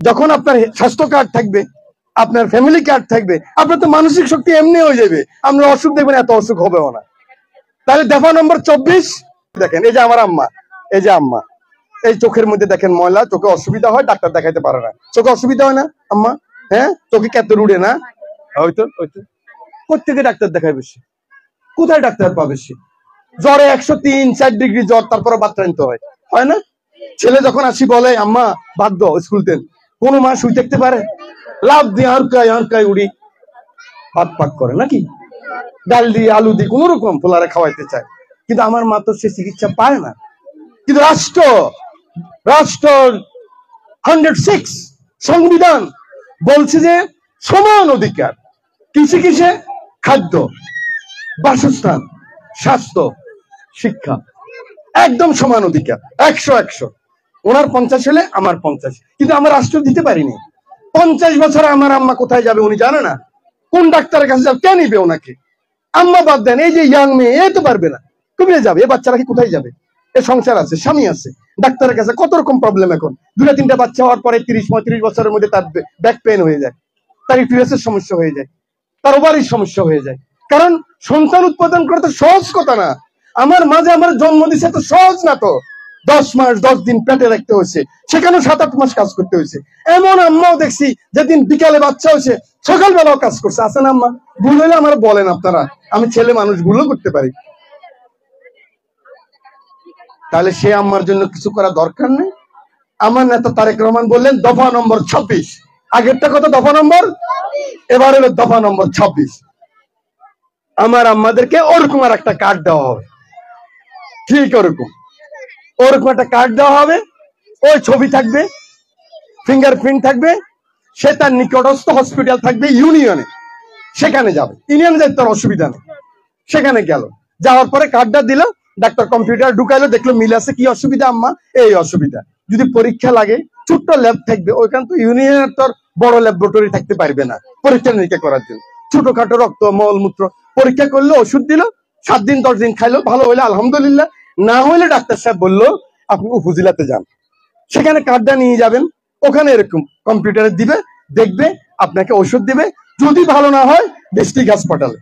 যখন আপনার স্বাস্থ্য কার্ড থাকবে, আপনার ফ্যামিলি কার্ড থাকবে, আপনার তো মানসিক শক্তি এমনি হয়ে যাবে, আমরা অসুখ দেখবেন, এত অসুখ হবেও না। তাহলে দফা নম্বর 24 দেখেন, এই যে আমার আম্মা, এই যে আম্মা, এই চোখের মধ্যে দেখেন ময়লা, চোখে অসুবিধা হয়, ডাক্তার দেখাইতে পারে না। চোখে অসুবিধা হয় না আম্মা? হ্যাঁ, চোখে কেত রুড়ে না? হয়তো হয়তো প্রত্যেকে ডাক্তার দেখায় বেশি, কোথায় ডাক্তার পাবে সে? জ্বরে 103-4 ডিগ্রি জ্বর, তারপরে বাচ্চা নিতে হয় না? ছেলে যখন আসি বলে আম্মা বাদ দাও স্কুল দেন, কোন মা শুই থাকতে পারে? লাভ দিয়ে আর উড়ি ভাত পাক করে নাকি, ডাল দিয়ে আলু দিয়ে কোন রকম পোলারে খাওয়াইতে চায়, কিন্তু আমার মা তো সে চিকিৎসা পায় না। কিন্তু রাষ্ট্র 106 সংবিধান বলছে যে সমান অধিকার কিসে কিসে? খাদ্য, বাসস্থান, স্বাস্থ্য, শিক্ষা, একদম সমান অধিকার, 100-100। ওনার 50 হলে আমার 50, কিন্তু আমরা রাষ্ট্র দিতে পারিনি। 50 বছরে আমার আম্মা কোথায় যাবে উনি জানে না, কোন ডাক্তারের কাছে যাবে, কে নিবে ওনাকে? আম্মা বাদ দেন, এই যে ইয়াং মেয়ে, এ তো পারবে না, কমে যাবে, এ বাচ্চারা কি কোথায় যাবে? এ সংসার আছে, স্বামী আছে, ডাক্তারের কাছে কত রকম প্রবলেম। এখন 2-3টা বাচ্চা হওয়ার পরে 30-35 বছরের মধ্যে তার ব্যাক পেইন হয়ে যায়, তার ইউটেরাসের সমস্যা হয়ে যায়, তার ওভারির সমস্যা হয়ে যায়। কারণ সন্তান উৎপাদন করা তো সহজ কথা না। আমার মাঝে আমার জন্ম দিছে, তো সহজ না তো। 10 মাস 10 দিন পেটে রাখতে হয়েছে, সেখানেও 7-8 মাস কাজ করতে হয়েছে। এমন আম্মাও দেখছি যেদিন বিকালে বাচ্চা হয়েছে সকালবেলাও কাজ করছে, আছে না আম্মা? ভুল হলে আমার বলেন আপনারা, আমি ছেলে মানুষ, ভুলও করতে পারি। তাহলে সে আম্মার জন্য কিছু করা দরকার নেই? আমার নেতা তারেক রহমান বললেন দফা নম্বর 26, আগেরটা কত? দফা নম্বর, এবার হলো দফা নম্বর 26। আমার আম্মাদেরকে ওরকম আর একটা কার্ড দেওয়া হবে, ঠিক ওরকম একটা কার্ড দেওয়া হবে, ওই ছবি থাকবে, ফিঙ্গারপ্রিন্ট থাকবে, সে তার নিকটস্থ হসপিটাল থাকবে ইউনিয়নে, সেখানে যাবে। ইউনিয়নে যাতে তার অসুবিধা নেই, সেখানে গেল, যাওয়ার পরে কার্ডটা দিল, ডাক্তার কম্পিউটার ঢুকাইলো, দেখলো মিল আছে, কি অসুবিধা আম্মা? এই অসুবিধা। যদি পরীক্ষা লাগে, ছোট্ট ল্যাব থাকবে ওইখান, তো ইউনিয়নের তোর বড় ল্যাবরেটরি থাকতে পারবে না পরীক্ষা নিরীক্ষা করার জন্য। ছোটখাটো রক্ত, মলমূত্র পরীক্ষা করলো, ওষুধ দিল, 7 দিন 10 দিন খাইলো, ভালো হইলে আলহামদুলিল্লাহ, না হইলে ডাক্তার সাহেব বললো আপনি উপজেলাতে যান, সেখানে কার্ডটা নিয়ে যাবেন, ওখানে এরকম কম্পিউটারে দিবে, দেখবে, আপনাকে ওষুধ দিবে। যদি ভালো না হয় ডিস্ট্রিক্ট হাসপাতালে,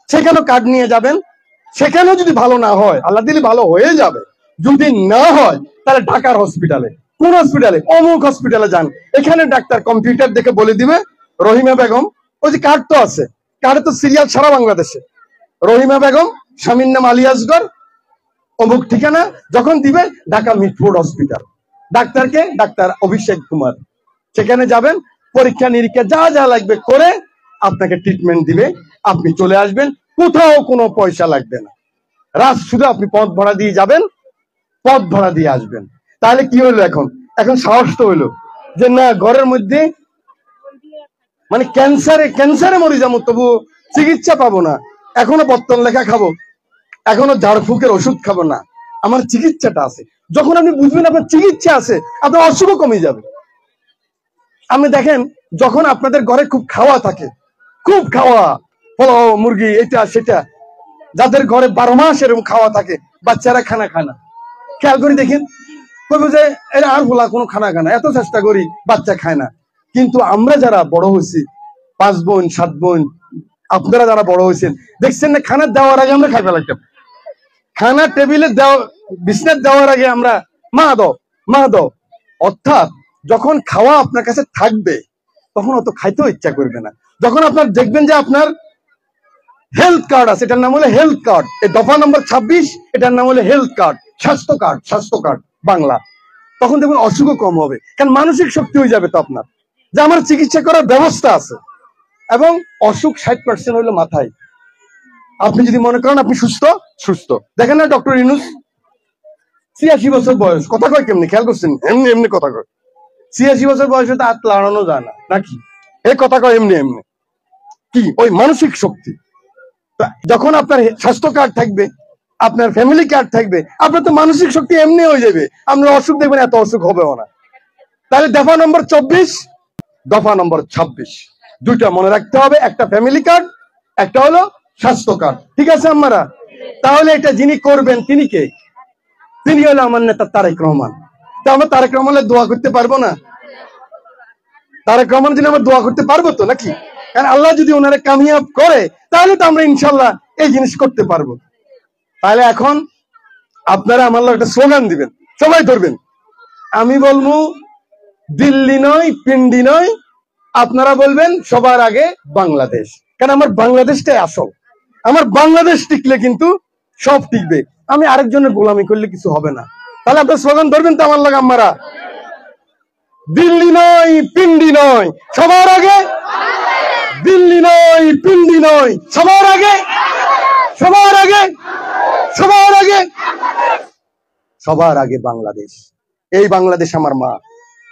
সেখানেও কার্ড নিয়ে যাবেন, সেখানেও যদি ভালো না হয়, আল্লাহ দিলে ভালো হয়ে যাবে, যদি না হয় তাহলে ঢাকার হসপিটালে, কোন হসপিটালে? অমুক হসপিটালে যান, এখানে ডাক্তার কম্পিউটার দেখে বলে দিবে রহিমা বেগম, ওই যে কার্ড তো আছে, কার্ডে তো সিরিয়াল সারা বাংলাদেশে, রহিমা বেগম, স্বামীর নাম আলী আসগর, অমুক ঠিকানা, যখন দিবে ঢাকা মিটফোর্ড হসপিটাল, ডাক্তারকে ডাক্তার অভিষেক কুমার, সেখানে যাবেন, পরীক্ষা নিরীক্ষা যা যা লাগবে করে আপনাকে ট্রিটমেন্ট দিবে, আপনি চলে আসবেন, কোথাও কোনো পয়সা লাগবে না। শুধু আপনি পথ ভাড়া দিয়ে যাবেন, পথ ভাড়া দিয়ে আসবেন। তাহলে কি হইলো? এখন সাহস তো হইলো যে না, ঘরের মধ্যে মানে ক্যান্সারে মরে যাবো, তবু চিকিৎসা পাবো না, এখনো বর্তন লেখা খাবো, এখনো ঝাড়ফুঁকের ওষুধ খাবো না, আমার চিকিৎসাটা আছে। যখন আপনি বুঝবেন আপনার চিকিৎসা আছে, আপনার অসুখও কমে যাবে। আপনি দেখেন, যখন আপনাদের ঘরে খুব খাওয়া থাকে, খুব খাওয়া, পোলাও মুরগি এটা সেটা, যাদের ঘরে 12 মাস এরকম খাওয়া থাকে, বাচ্চারা খানা খায় না, খেয়াল করে দেখেন, বলবো যে এরা আর বলা কোনো খানা খানা, এত চেষ্টা করি বাচ্চা খায় না। কিন্তু আমরা যারা বড় হয়েছি, 5 বোন 7 বোন, আপনারা যারা বড় হয়েছেন, দেখছেন না, খানা দেওয়ার আগে আমরা খাই ফেলাইতাম, খানা টেবিলে দেওয়া, বিছনাত দেওয়ার আগে আমরা মা দাও মা দাও। অর্থাৎ যখন খাওয়া আপনার কাছে থাকবে, তখন অত খাইতেও ইচ্ছা করবে না। যখন আপনার দেখবেন যে আপনার হেলথ কার্ড আছে, এটার নাম হলো হেলথ কার্ড, এই দফা নম্বর 26, এটার নাম হলো হেলথ কার্ড, স্বাস্থ্য কার্ড বাংলা, তখন দেখবেন অসুখও কম হবে। কারণ মানসিক শক্তি হয়ে যাবে তো আপনার, যে আমার চিকিৎসা করার ব্যবস্থা আছে। এবং অসুখ 60% হইলো মাথায়। আপনি যদি মনে করেন আপনি সুস্থ, দেখেন না ডক্টর ইউনূস 86 বছর বয়স, কথা কয় কেমনি, খেয়াল করছেন? এমনি কথা কয়। 86 বছর বয়সে তো হাত লাড়ানো যায় না নাকি, এই কথা কয় এমনি। কি ওই মানসিক শক্তি? যখন আপনার স্বাস্থ্য কার্ড থাকবে, আপনার ফ্যামিলি কার্ড থাকবে, আপনার তো মানসিক শক্তি এমনি হয়ে যাবে, আমরা অসুখ দেখবেন, এত অসুখ হবেও না। তাহলে দফা নম্বর 24, দফা নম্বর 26, দুইটা মনে রাখতে হবে, একটা ফ্যামিলি কার্ড, একটা হলো স্বাস্থ্য কার্ড, ঠিক আছে আমরা? তাহলে এটা যিনি করবেন তিনি কে? তিনি হলো আমার নেতা তারেক রহমান। তা আমরা তারেক রহমানের দোয়া করতে পারবো না? তারেক রহমানের জন্য আমরা দোয়া করতে পারবো তো নাকি? কারণ আল্লাহ যদি ওনারা কামিয়াব করে তাহলে তো আমরা ইনশাল্লাহ এই জিনিস করতে পারবো। তাহলে এখন আপনারা আমার একটা স্লোগান দিবেন, সবাই ধরবেন। আমি বলবো দিল্লি নয়, পিন্ডি নয়, আপনারা বলবেন সবার আগে বাংলাদেশ। কারণ আমার বাংলাদেশটাই আসল। আমার বাংলাদেশ টিকলে কিন্তু সব টিকবে। আমি আরেকজনের গোলামি করলে কিছু হবে না। তাহলে আপনার স্লোগান ধরবেন তো আমার লাগে আমরা, দিল্লি নয়, পিন্ডি নয়, সবার আগে দিল্লি নয়, পিন্ডি নয়, সবার আগে, সবার আগে, সবার আগে, সবার আগে বাংলাদেশ। এই বাংলাদেশ আমার মা,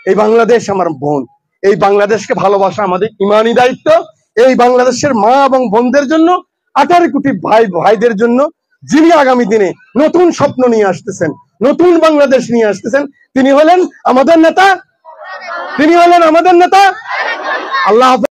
এই বাংলাদেশ আমার বোন, এই বাংলাদেশকে ভালোবাসা আমাদের ইমানি দায়িত্ব। এই বাংলাদেশের মা এবং বোনদের জন্য, 18 কোটি ভাইদের জন্য, যিনি আগামী দিনে নতুন স্বপ্ন নিয়ে আসতেছেন, নতুন বাংলাদেশ নিয়ে আসতেছেন, তিনি হলেন আমাদের নেতা, তিনি হলেন আমাদের নেতা। আল্লাহ।